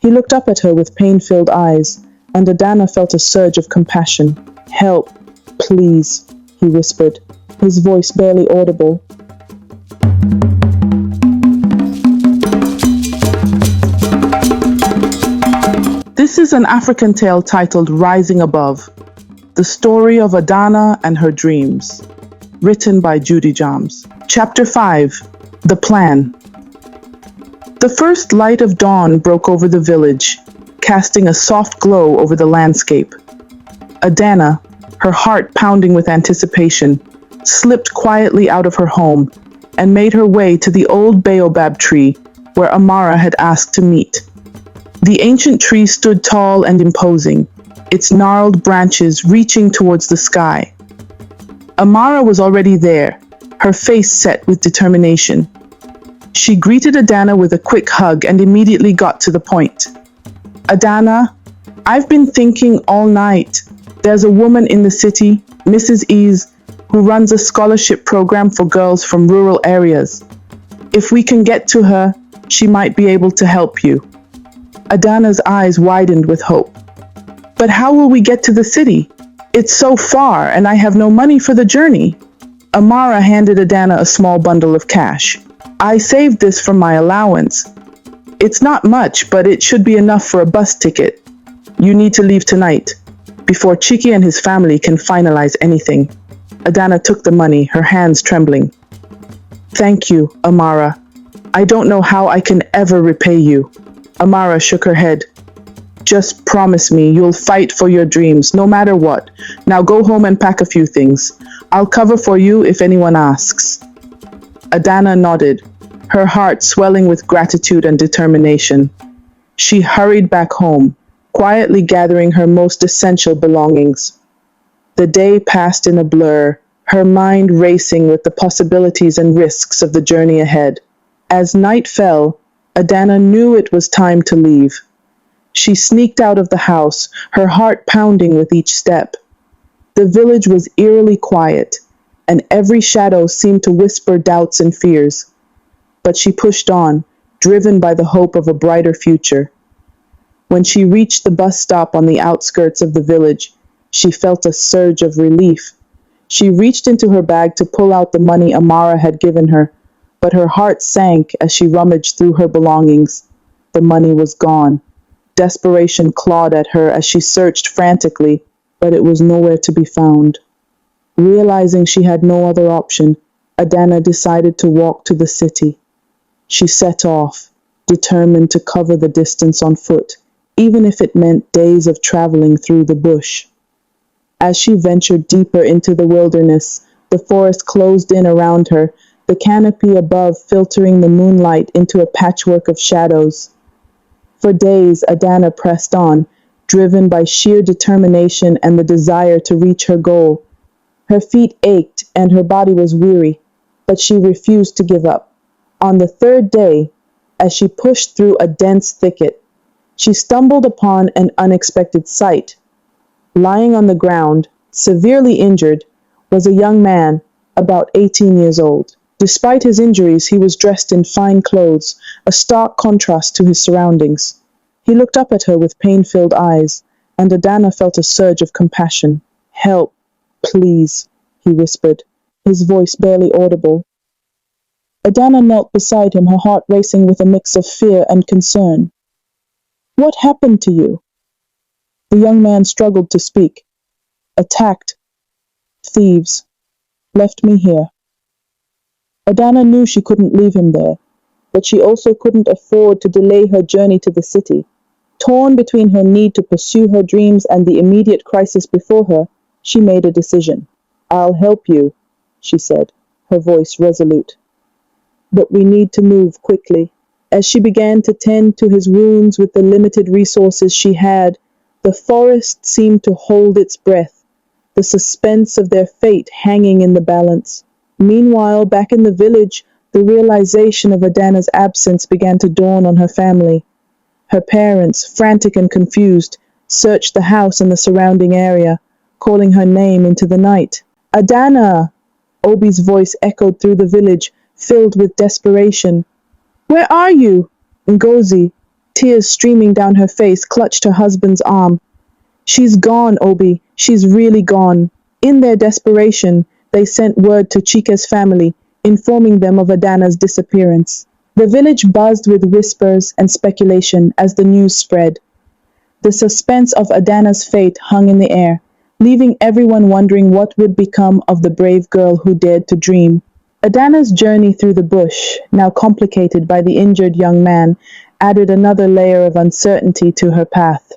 He looked up at her with pain-filled eyes, and Adana felt a surge of compassion. "Help, please," he whispered, his voice barely audible. This is an African tale titled Rising Above, the story of Adana and her dreams, written by Judy Jams. Chapter 5, The Plan. The first light of dawn broke over the village, casting a soft glow over the landscape. Adana, her heart pounding with anticipation, slipped quietly out of her home and made her way to the old baobab tree where Amara had asked to meet. The ancient tree stood tall and imposing, its gnarled branches reaching towards the sky. Amara was already there, her face set with determination. She greeted Adana with a quick hug and immediately got to the point. "Adana, I've been thinking all night. There's a woman in the city, Mrs. Ease, who runs a scholarship program for girls from rural areas. If we can get to her, she might be able to help you." Adana's eyes widened with hope. "But how will we get to the city? It's so far, and I have no money for the journey." Amara handed Adana a small bundle of cash. "I saved this from my allowance. It's not much, but it should be enough for a bus ticket. You need to leave tonight, before Chiki and his family can finalize anything." Adana took the money, her hands trembling. "Thank you, Amara. I don't know how I can ever repay you." Amara shook her head. "Just promise me you'll fight for your dreams, no matter what. Now go home and pack a few things. I'll cover for you if anyone asks." Adana nodded, her heart swelling with gratitude and determination. She hurried back home, quietly gathering her most essential belongings. The day passed in a blur, her mind racing with the possibilities and risks of the journey ahead. As night fell, Adana knew it was time to leave. She sneaked out of the house, her heart pounding with each step. The village was eerily quiet, and every shadow seemed to whisper doubts and fears. But she pushed on, driven by the hope of a brighter future. When she reached the bus stop on the outskirts of the village, she felt a surge of relief. She reached into her bag to pull out the money Amara had given her, but her heart sank as she rummaged through her belongings. The money was gone. Desperation clawed at her as she searched frantically, but it was nowhere to be found. Realizing she had no other option, Adana decided to walk to the city. She set off, determined to cover the distance on foot, even if it meant days of traveling through the bush. As she ventured deeper into the wilderness, the forest closed in around her, the canopy above filtering the moonlight into a patchwork of shadows. For days, Adana pressed on, driven by sheer determination and the desire to reach her goal. Her feet ached and her body was weary, but she refused to give up. On the third day, as she pushed through a dense thicket, she stumbled upon an unexpected sight. Lying on the ground, severely injured, was a young man, about 18 years old. Despite his injuries, he was dressed in fine clothes, a stark contrast to his surroundings. He looked up at her with pain-filled eyes, and Adana felt a surge of compassion. "Help, please," he whispered, his voice barely audible. Adana knelt beside him, her heart racing with a mix of fear and concern. "What happened to you?" The young man struggled to speak. "Attacked. Thieves. Left me here." Adana knew she couldn't leave him there, but she also couldn't afford to delay her journey to the city. Torn between her need to pursue her dreams and the immediate crisis before her, she made a decision. "I'll help you," she said, her voice resolute. "But we need to move quickly." As she began to tend to his wounds with the limited resources she had, the forest seemed to hold its breath, the suspense of their fate hanging in the balance. Meanwhile, back in the village, the realization of Adana's absence began to dawn on her family. Her parents, frantic and confused, searched the house and the surrounding area, calling her name into the night. "Adana!" Obi's voice echoed through the village, filled with desperation. "Where are you?" Ngozi, tears streaming down her face, clutched her husband's arm. She's gone, Obi. She's really gone. In their desperation, they sent word to Chika's family, informing them of Adana's disappearance. The village buzzed with whispers and speculation as the news spread. The suspense of Adana's fate hung in the air, leaving everyone wondering what would become of the brave girl who dared to dream. Adana's journey through the bush, now complicated by the injured young man, added another layer of uncertainty to her path.